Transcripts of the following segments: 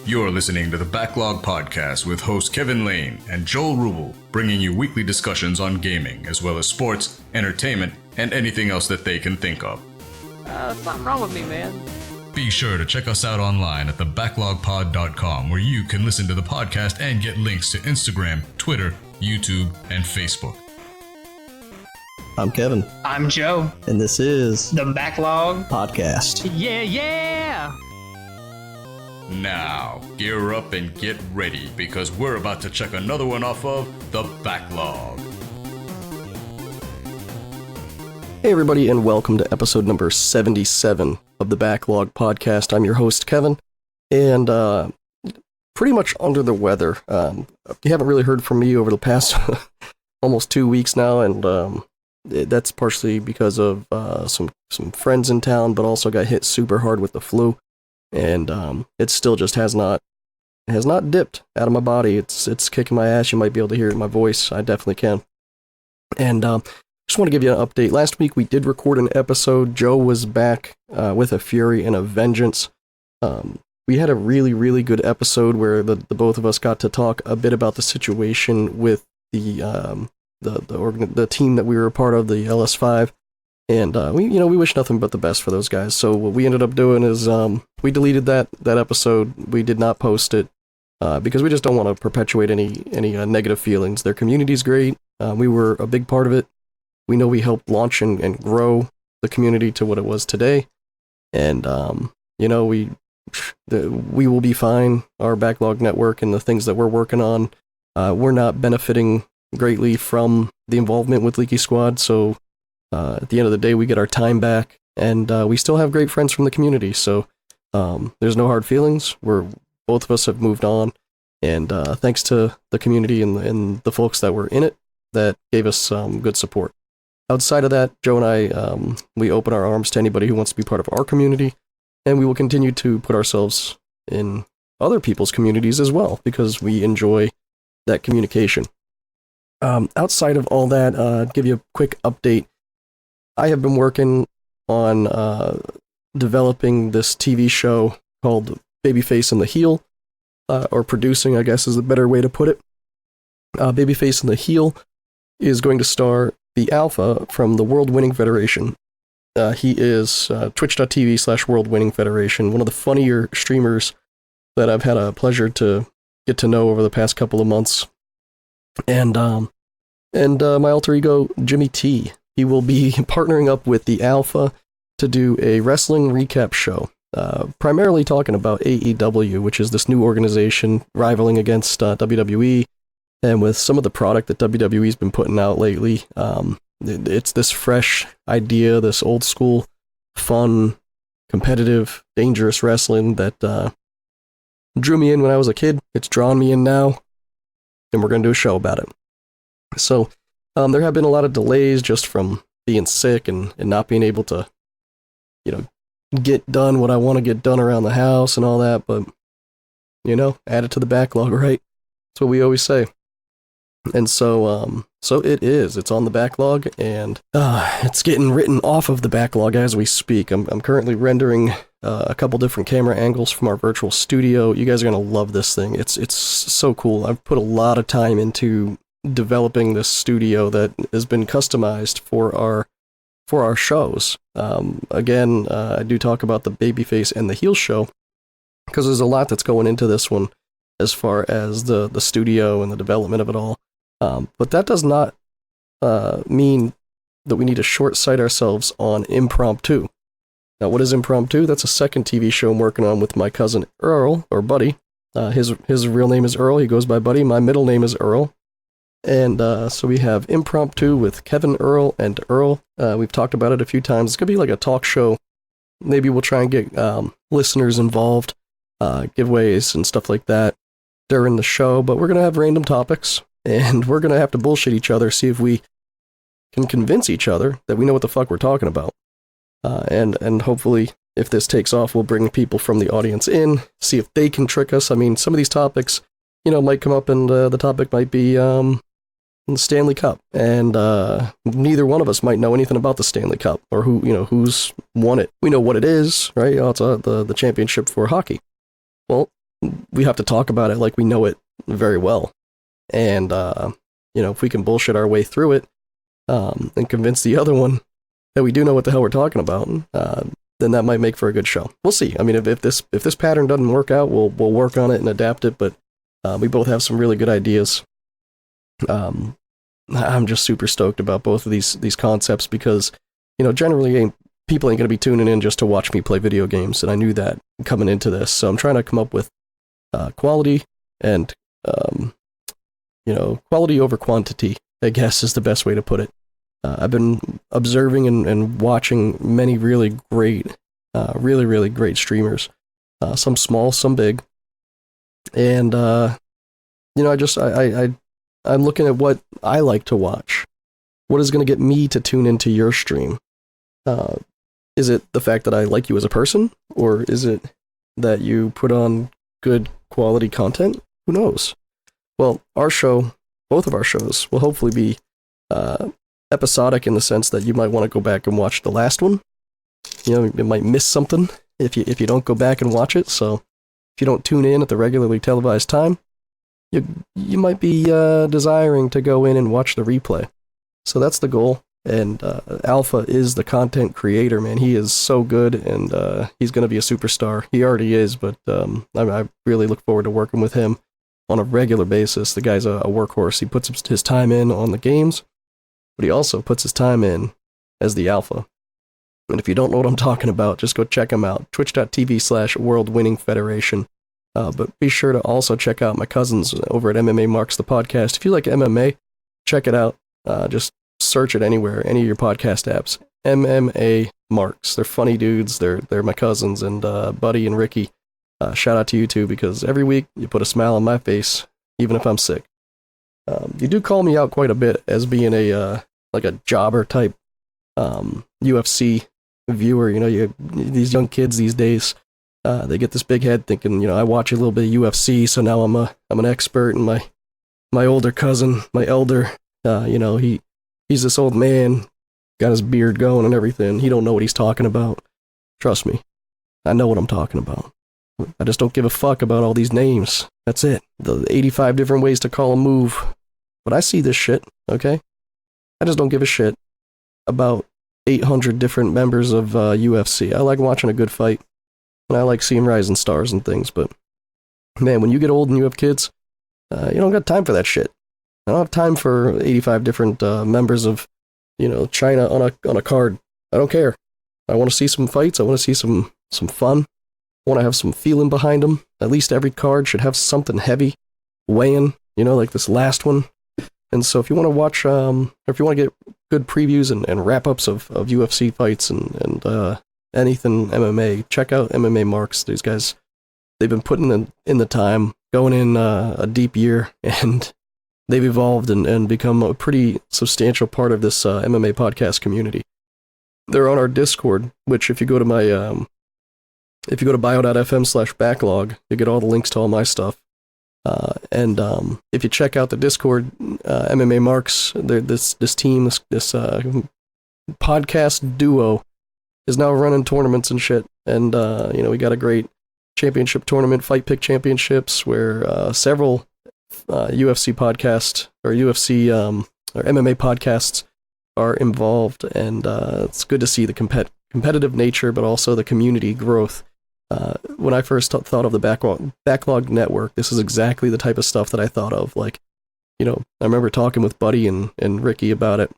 You're listening to the Backlog Podcast with host Kevin Lane and Joel Rubel, bringing you weekly discussions on gaming, as well as sports, entertainment, and anything else that they can think of. Something wrong with me, man. Be sure to check us out online at thebacklogpod.com, where you can listen to the podcast and get links to Instagram, Twitter, YouTube, and Facebook. I'm Kevin. I'm Joe. And this is The Backlog Podcast. Yeah! Now, gear up and get ready, because we're about to check another one off of The Backlog. Hey everybody, and welcome to episode number 77 of the Backlog Podcast. I'm your host, Kevin, and pretty much under the weather. You haven't really heard from me over the past almost 2 weeks now, and that's partially because of some friends in town, but also got hit super hard with the flu, and it still just has not dipped out of my body. It's kicking my ass. You might be able to hear it in my voice. I definitely can. And just want to give you an update. Last week we did record an episode. Joe was back with a fury and a vengeance. We had a really, really good episode where the both of us got to talk a bit about the situation with the team that we were a part of, the LS5, and we wish nothing but the best for those guys. So what we ended up doing is we deleted that episode. We did not post it because we just don't want to perpetuate any negative feelings. Their community's great. We were a big part of it. We know we helped launch and grow the community to what it was today, and we will be fine. Our backlog network and the things that we're working on, we're not benefiting greatly from the involvement with Leaky Squad, so at the end of the day we get our time back, and we still have great friends from the community, so there's no hard feelings. Both of us have moved on, and thanks to the community and the folks that were in it that gave us good support. Outside of that, Joe and I, we open our arms to anybody who wants to be part of our community, and we will continue to put ourselves in other people's communities as well, because we enjoy that communication. Outside of all that, I'll give you a quick update. I have been working on developing this TV show called Babyface and the Heel, or producing, I guess is a better way to put it. Babyface and the Heel is going to star the Alpha from the World Winning Federation. He is twitch.tv/World Winning Federation, one of the funnier streamers that I've had a pleasure to get to know over the past couple of months. And my alter ego, Jimmy T. He will be partnering up with the Alpha to do a wrestling recap show, primarily talking about AEW, which is this new organization rivaling against WWE. And with some of the product that WWE's been putting out lately, it's this fresh idea, this old school, fun, competitive, dangerous wrestling that drew me in when I was a kid. It's drawn me in now, and we're going to do a show about it. So there have been a lot of delays just from being sick and not being able to, get done what I want to get done around the house and all that, but, add it to the backlog, right? That's what we always say. And so it's on the backlog, and it's getting written off of the backlog as we speak. I'm currently rendering a couple different camera angles from our virtual studio. You guys are going to love this thing. It's so cool. I've put a lot of time into developing this studio that has been customized for our shows. Again, I do talk about the Babyface and the Heel show, because there's a lot that's going into this one as far as the studio and the development of it all. But that does not mean that we need to short-sight ourselves on Impromptu. Now, what is Impromptu? That's a second TV show I'm working on with my cousin Earl, or Buddy. His real name is Earl. He goes by Buddy. My middle name is Earl. And so we have Impromptu with Kevin, Earl, and Earl. We've talked about it a few times. It's going to be like a talk show. Maybe we'll try and get listeners involved, giveaways and stuff like that during the show. But we're going to have random topics, and we're going to have to bullshit each other, see if we can convince each other that we know what the fuck we're talking about. And hopefully, if this takes off, we'll bring people from the audience in, see if they can trick us. I mean, some of these topics, might come up, and the topic might be, the Stanley Cup, and neither one of us might know anything about the Stanley Cup or who's won it. We know what it is, right? It's the championship for hockey. Well, we have to talk about it like we know it very well, and if we can bullshit our way through it and convince the other one that we do know what the hell we're talking about, then that might make for a good show. We'll see. I mean, if this pattern doesn't work out, we'll work on it and adapt it. But we both have some really good ideas. I'm just super stoked about both of these concepts because, generally people ain't gonna be tuning in just to watch me play video games, and I knew that coming into this. So I'm trying to come up with quality and quality over quantity, I guess is the best way to put it. I've been observing and watching many really great streamers, some small, some big, and I'm looking at what I like to watch. What is going to get me to tune into your stream? Is it the fact that I like you as a person, or is it that you put on good quality content? Who knows? Well, both of our shows will hopefully be episodic in the sense that you might want to go back and watch the last one. You might miss something if you don't go back and watch it. So if you don't tune in at the regularly televised time, you might be desiring to go in and watch the replay. So that's the goal. And Alpha is the content creator, man. He is so good, and he's going to be a superstar. He already is, but I really look forward to working with him on a regular basis. The guy's a workhorse. He puts his time in on the games, but he also puts his time in as the Alpha. And if you don't know what I'm talking about, just go check him out. Twitch.tv/World Winning Federation. But be sure to also check out my cousins over at MMA Marks the Podcast. If you like MMA, check it out. Just search it anywhere, any of your podcast apps. MMA Marks. They're funny dudes. They're my cousins, and Buddy and Ricky. Shout out to you two, because every week you put a smile on my face, even if I'm sick. You do call me out quite a bit as being a jobber type UFC viewer. These young kids these days, they get this big head thinking, I watch a little bit of UFC, so now I'm an expert. And my older cousin, my elder, he's this old man, got his beard going and everything. He don't know what he's talking about. Trust me, I know what I'm talking about. I just don't give a fuck about all these names. That's it. The 85 different ways to call a move. But I see this shit, okay? I just don't give a shit about 800 different members of UFC. I like watching a good fight, and I like seeing rising stars and things, but man, when you get old and you have kids, you don't got time for that shit. I don't have time for 85 different members of, China on a card. I don't care. I want to see some fights. I want to see some fun. I want to have some feeling behind them. At least every card should have something heavy weighing, like this last one. And so if you want to watch, or if you want to get good previews and wrap-ups of UFC fights and anything MMA, check out MMA Marks. These guys, they've been putting in the time, going in a deep year, and they've evolved and become a pretty substantial part of this MMA podcast community. They're on our Discord, which if you go to my if you go to bio.fm/backlog, you get all the links to all my stuff. And if you check out the Discord, MMA Marks, this team, this podcast duo is now running tournaments and shit. And, we got a great championship tournament, Fight Pick Championships, where several UFC podcasts or UFC or MMA podcasts are involved. And it's good to see the competitive nature, but also the community growth. When I first thought of the Backlog Network, this is exactly the type of stuff that I thought of. Like, I remember talking with Buddy and Ricky about it,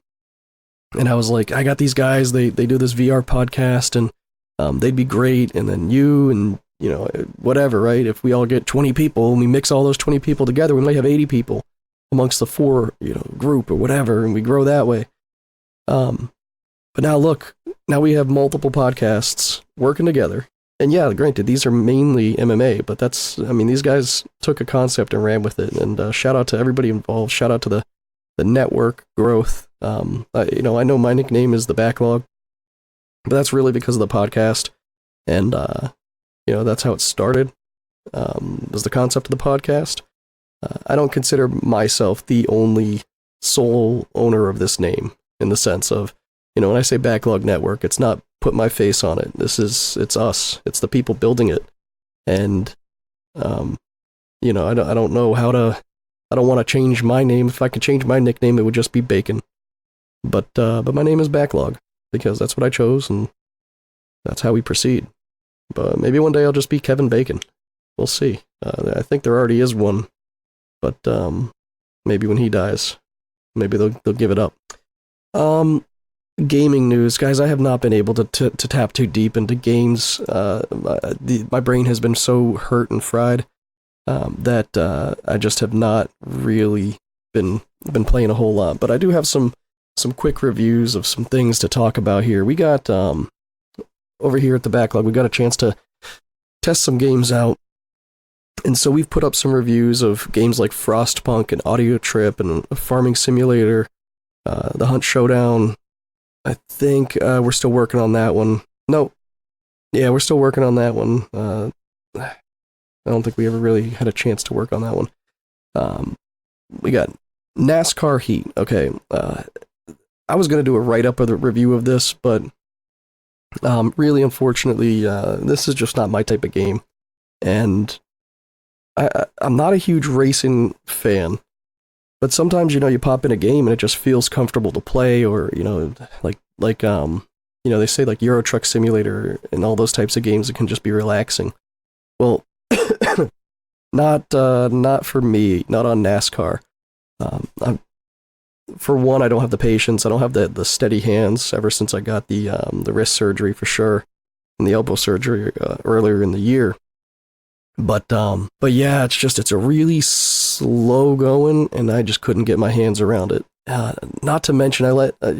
and I was like, I got these guys, they do this VR podcast, and they'd be great, and then you and, whatever, right? If we all get 20 people, and we mix all those 20 people together, we might have 80 people amongst the four, group or whatever, and we grow that way. But now look, now we have multiple podcasts working together. And yeah, granted, these are mainly MMA, but these guys took a concept and ran with it. And shout out to everybody involved. Shout out to the network growth. I know my nickname is the Backlog, but that's really because of the podcast. And, that's how it started, was the concept of the podcast. I don't consider myself the only sole owner of this name in the sense of, when I say Backlog Network, it's not put my face on it. It's us. It's the people building it. And, I don't know how to, I don't want to change my name. If I could change my nickname, it would just be Bacon. But my name is Backlog because that's what I chose and that's how we proceed. But maybe one day I'll just be Kevin Bacon. We'll see. I think there already is one, but maybe when he dies, maybe they'll give it up. Gaming news, guys. I have not been able to tap too deep into games. My brain has been so hurt and fried that I just have not really been playing a whole lot. But I do have some quick reviews of some things to talk about here. We got over here at the Backlog, we got a chance to test some games out. And so we've put up some reviews of games like Frostpunk and Audio Trip and Farming Simulator, The Hunt Showdown. I think we're still working on that one. No. Yeah, we're still working on that one. I don't think we ever really had a chance to work on that one. We got NASCAR Heat. Okay. I was going to do a write-up of the review of this, but really, unfortunately, this is just not my type of game. And I'm not a huge racing fan, but sometimes, you pop in a game and it just feels comfortable to play, or, like they say like Euro Truck Simulator and all those types of games, it can just be relaxing. Well, not for me, not on NASCAR. For one, I don't have the patience. I don't have the steady hands ever since I got the wrist surgery for sure, and the elbow surgery earlier in the year. But yeah, it's a really slow going, and I just couldn't get my hands around it. Not to mention,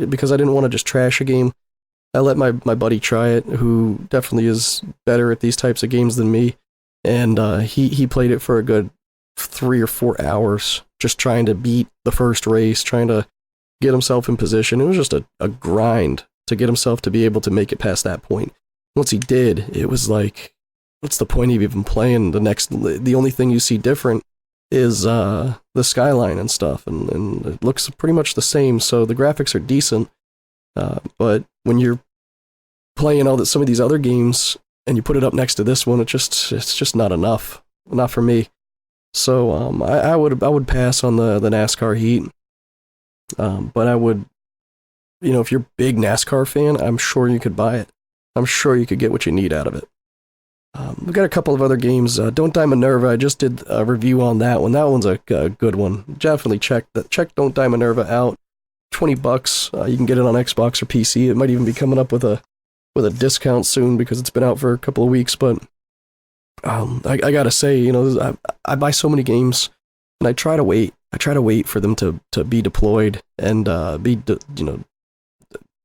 because I didn't want to just trash a game, I let my buddy try it, who definitely is better at these types of games than me, and he played it for a good 3 or 4 hours, just trying to beat the first race, trying to get himself in position. It was just a grind to get himself to be able to make it past that point. Once he did, it was like, what's the point of even playing? The only thing you see different is the skyline and stuff, and it looks pretty much the same, so the graphics are decent, but when you're playing some of these other games, and you put it up next to this one, it's just not enough. Not for me. So I would pass on the NASCAR Heat, but I would, if you're a big NASCAR fan, I'm sure you could buy it. I'm sure you could get what you need out of it. We've got a couple of other games. Don't Die Minerva. I just did a review on that one. That one's a good one. Definitely check Don't Die Minerva out. $20. You can get it on Xbox or PC. It might even be coming up with a discount soon because it's been out for a couple of weeks. But I gotta say, I buy so many games, and I try to wait. I try to wait for them to be deployed and be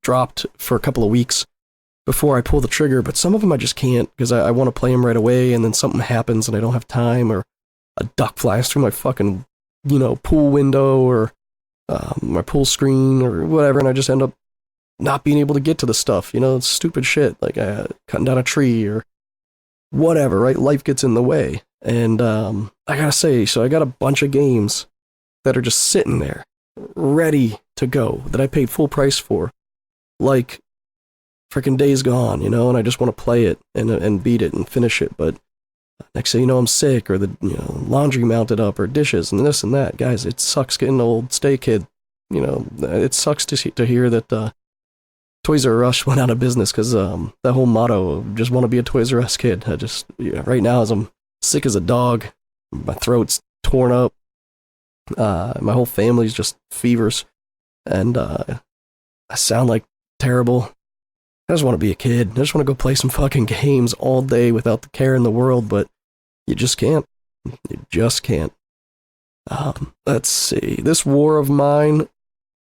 dropped for a couple of weeks before I pull the trigger. But some of them I just can't, because I want to play them right away, and then something happens and I don't have time, or a duck flies through my fucking pool window, or my pool screen, or whatever, and I just end up not being able to get to the stuff. It's stupid shit, like cutting down a tree or whatever, right? Life gets in the way. And I gotta say, so I got a bunch of games that are just sitting there, ready to go, that I paid full price for, like freaking Days Gone, and I just want to play it and beat it and finish it. But next thing you know, I'm sick, or the laundry mounted up, or dishes and this and that. Guys, it sucks getting old. Stay kid. It sucks to hear that Toys R Us went out of business, because that whole motto of just want to be a Toys R Us kid. I just, right now, as I'm sick as a dog, my throat's torn up, my whole family's just fevers, and I sound like terrible. I just want to be a kid. I just want to go play some fucking games all day without the care in the world, but you just can't. You just can't. Let's see. This War of Mine.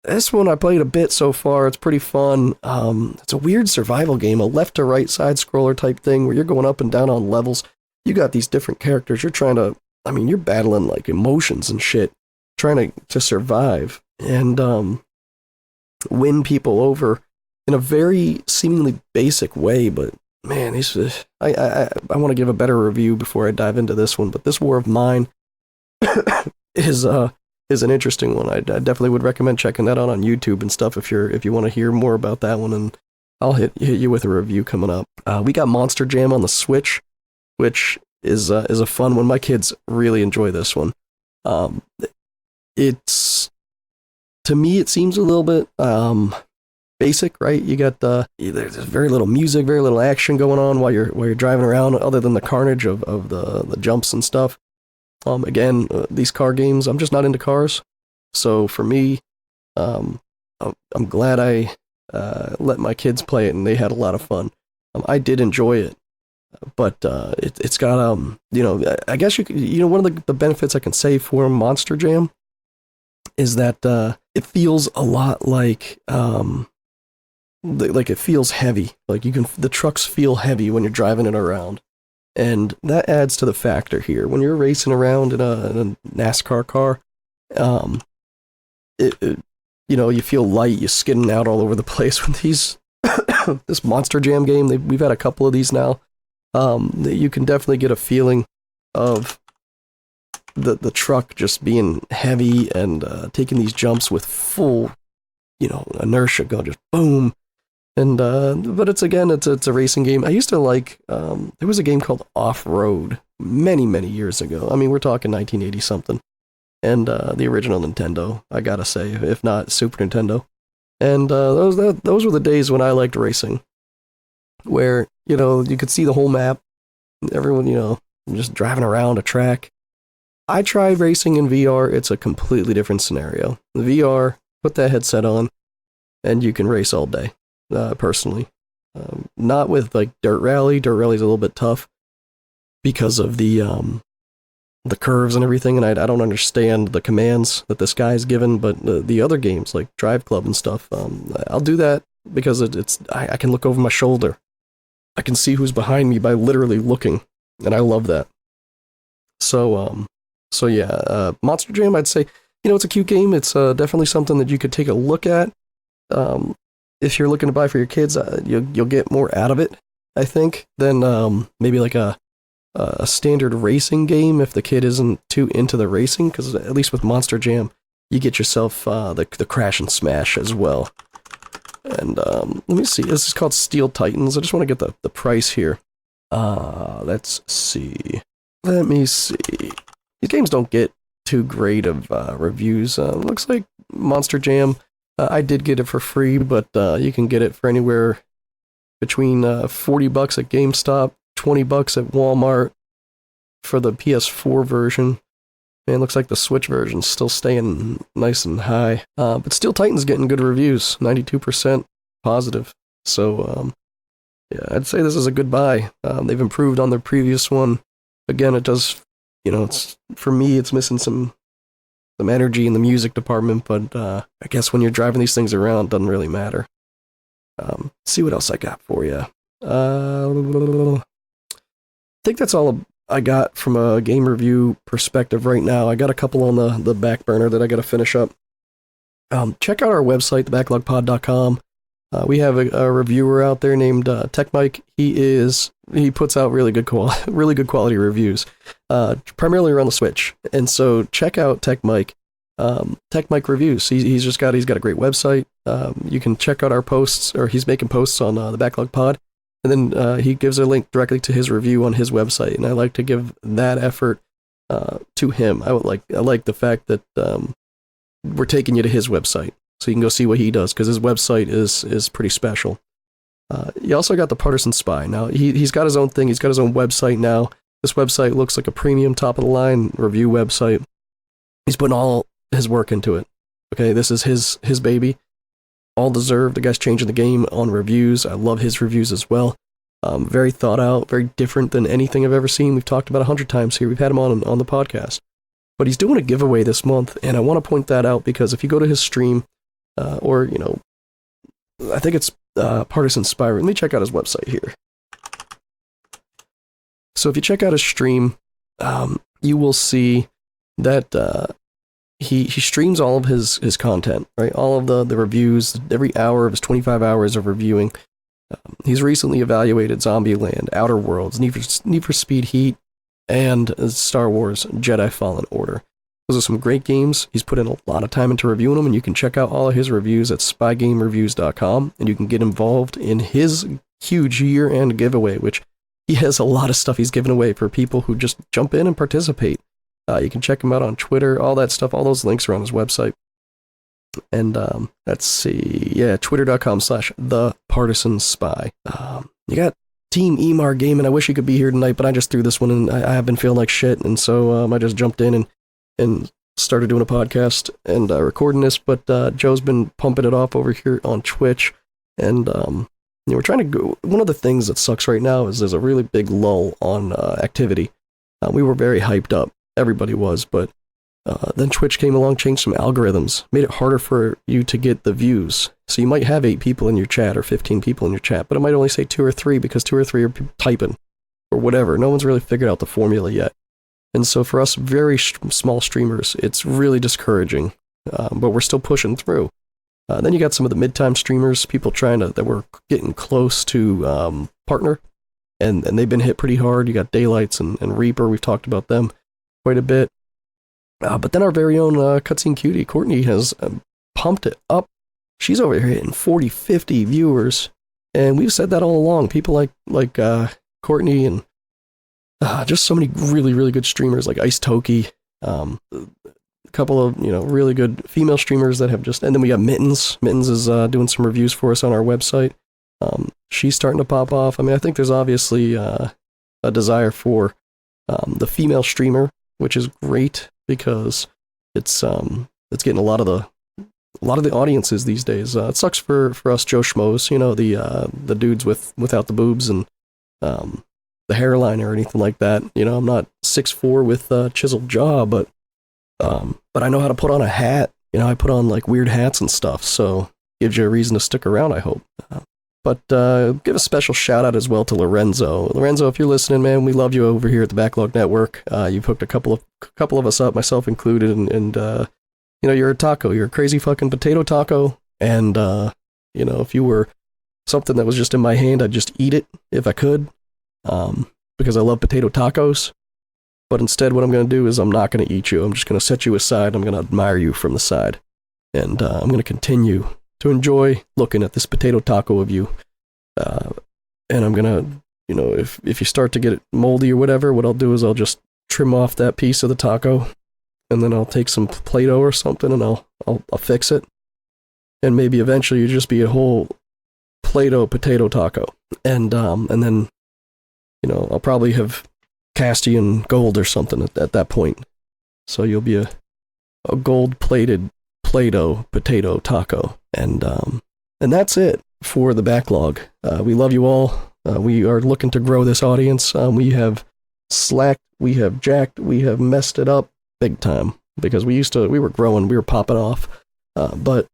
This one I played a bit so far. It's pretty fun. It's a weird survival game, a left to right side scroller type thing where you're going up and down on levels. You got these different characters. You're trying to, you're battling like emotions and shit, trying to survive and win people over in a very seemingly basic way. But man, I want to give a better review before I dive into this one. But this War of Mine is is an interesting one. I definitely would recommend checking that out on YouTube and stuff if you want to hear more about that one. And I'll hit you with a review coming up. We got Monster Jam on the Switch, which is a fun one. My kids really enjoy this one. It's, to me, it seems a little bit basic, right? You got there's very little music, very little action going on while you're driving around, other than the carnage of the jumps and stuff. Again, these car games, I'm just not into cars, so for me, I'm glad I let my kids play it, and they had a lot of fun. I did enjoy it, but it's got I guess one of the benefits I can say for Monster Jam is that it feels a lot like it feels heavy. Like the trucks feel heavy when you're driving it around. And that adds to the factor here. When you're racing around in a NASCAR car, you feel light, you're skidding out all over the place with these, this Monster Jam game. We've had a couple of these now. You can definitely get a feeling of the truck just being heavy and taking these jumps with full, inertia, going just boom. And but it's a racing game. I used to like there was a game called Off Road many years ago. I mean, we're talking 1980 something, and the original Nintendo, I gotta say, if not Super Nintendo. And those were the days when I liked racing, where you could see the whole map, everyone just driving around a track. I tried racing in VR. It's a completely different scenario. The VR, put that headset on, and you can race all day. Personally, not with like Dirt Rally. Dirt Rally's a little bit tough because of the curves and everything, and I don't understand the commands that this guy's given. But the other games like Drive Club and stuff, I'll do that because I can look over my shoulder. I can see who's behind me by literally looking, and I love that. So yeah, Monster Jam, I'd say, it's a cute game. It's definitely something that you could take a look at. If you're looking to buy for your kids, you'll get more out of it, I think, than maybe like a standard racing game if the kid isn't too into the racing, because at least with Monster Jam, you get yourself the crash and smash as well. And let me see, this is called Steel Titans. I just want to get the price here. Let's see. Let me see. These games don't get too great of reviews. Looks like Monster Jam, I did get it for free, but you can get it for anywhere between $40 at GameStop, $20 at Walmart for the PS4 version. And it looks like the Switch version's still staying nice and high. But Steel Titan's getting good reviews, 92% positive. So, yeah, I'd say this is a good buy. They've improved on their previous one. Again, it does, it's, for me, it's missing some energy in the music department, but I guess when you're driving these things around, it doesn't really matter. See what else I got for you. I think that's all I got from a game review perspective right now. I got a couple on the back burner that I got to finish up. Check out our website, thebacklogpod.com. We have a reviewer out there named Tech Mike. He puts out really good quality reviews, primarily around the Switch. And so check out Tech Mike. Tech Mike Reviews. He's got a great website. You can check out our posts, or he's making posts on the Backlog Pod, and then he gives a link directly to his review on his website. And I like to give that effort to him. I like the fact that we're taking you to his website, so you can go see what he does, because his website is pretty special. You also got the Partisan Spy. Now, he's got his own thing. He's got his own website now. This website looks like a premium, top-of-the-line review website. He's putting all his work into it. Okay, this is his baby. All deserved. The guy's changing the game on reviews. I love his reviews as well. Very thought out, very different than anything I've ever seen. We've talked about 100 times here. We've had him on the podcast. But he's doing a giveaway this month, and I want to point that out because if you go to his stream, or, I think it's Partisan Spy. Let me check out his website here. So if you check out his stream, you will see that he streams all of his content, right? All of the reviews, every hour of his 25 hours of reviewing. He's recently evaluated Zombieland, Outer Worlds, Need for Speed Heat, and Star Wars Jedi Fallen Order. Those are some great games. He's put in a lot of time into reviewing them, and you can check out all of his reviews at spygamereviews.com, and you can get involved in his huge year-end giveaway, which he has a lot of stuff he's giving away for people who just jump in and participate. You can check him out on Twitter, all that stuff. All those links are on his website. And let's see. Yeah, twitter.com/thepartisanspy. You got Team Emar Gaming. I wish he could be here tonight, but I just threw this one in. I have been feeling like shit, and so I just jumped in and started doing a podcast and recording this. But Joe's been pumping it off over here on Twitch, and we're trying to go. One of the things that sucks right now is there's a really big lull on activity. We were very hyped up. Everybody was, but then Twitch came along, changed some algorithms, made it harder for you to get the views. So you might have 8 people in your chat or 15 people in your chat, but it might only say 2 or 3 because 2 or 3 are typing or whatever. No one's really figured out the formula yet. And so for us very small streamers, it's really discouraging, but we're still pushing through. Then you got some of the mid-time streamers, people that were getting close to partner, and they've been hit pretty hard. You got Daylights and Reaper, we've talked about them quite a bit. But then our very own Cutscene Cutie, Courtney, has pumped it up. She's over here hitting 40, 50 viewers, and we've said that all along. People like Courtney and just so many really, really good streamers like Ice Toki, a couple of really good female streamers that have just, and then we got Mittens. Mittens is doing some reviews for us on our website. She's starting to pop off. I mean, I think there's obviously a desire for the female streamer, which is great because it's getting a lot of the audiences these days. It sucks for us Joe Schmoes, the dudes without the boobs and the hairline or anything like that. I'm not 6'4" with a chiseled jaw, but I know how to put on a hat. I put on like weird hats and stuff, so gives you a reason to stick around, I hope. But give a special shout out as well to Lorenzo. Lorenzo, if you're listening, man, we love you over here at the Backlog Network. You've hooked a couple of us up, myself included, and you're a taco. You're a crazy fucking potato taco, and if you were something that was just in my hand, I'd just eat it if I could, because I love potato tacos. But instead, what I'm going to do is I'm not going to eat you. I'm just going to set you aside. I'm going to admire you from the side, and I'm going to continue to enjoy looking at this potato taco of you. And I'm gonna, if you start to get it moldy or whatever, what I'll do is I'll just trim off that piece of the taco, and then I'll take some Play-Doh or something, and I'll fix it. And maybe eventually you just be a whole Play-Doh potato taco. And then, I'll probably have cast you in gold or something at that point. So you'll be a gold-plated Play-Doh potato taco. And that's it for the Backlog. We love you all. We are looking to grow this audience. We have slacked, we have jacked, we have messed it up big time because we were growing, we were popping off. But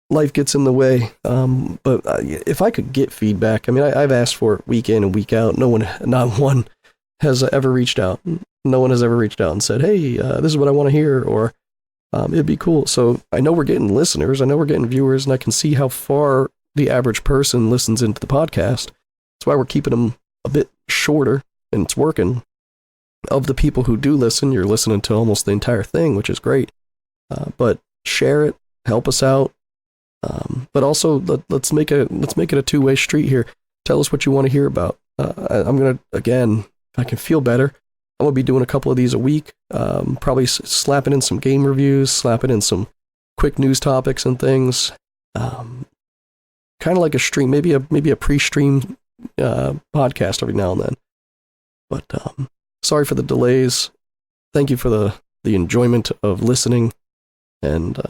life gets in the way. But if I could get feedback, I mean, I've asked for it week in and week out. Not one has ever reached out. No one has ever reached out and said, hey, this is what I want to hear, or it'd be cool. So I know we're getting listeners, I know we're getting viewers, and I can see how far the average person listens into the podcast. That's why we're keeping them a bit shorter, and it's working. Of the people who do listen, you're listening to almost the entire thing, which is great. But share it, help us out. But also let's make it a two-way street here. Tell us what you want to hear about. I'm gonna, again, if I can feel better, I'm going to be doing a couple of these a week, probably slapping in some game reviews, slapping in some quick news topics and things, kind of like a stream, maybe a pre-stream podcast every now and then. But sorry for the delays. Thank you for the enjoyment of listening. And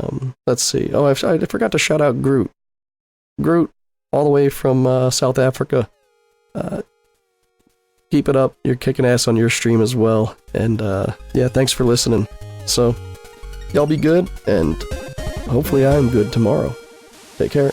let's see. Oh, I forgot to shout out Groot. Groot, all the way from South Africa. Keep it up. You're kicking ass on your stream as well. And yeah, thanks for listening. So, y'all be good, and hopefully I'm good tomorrow. Take care.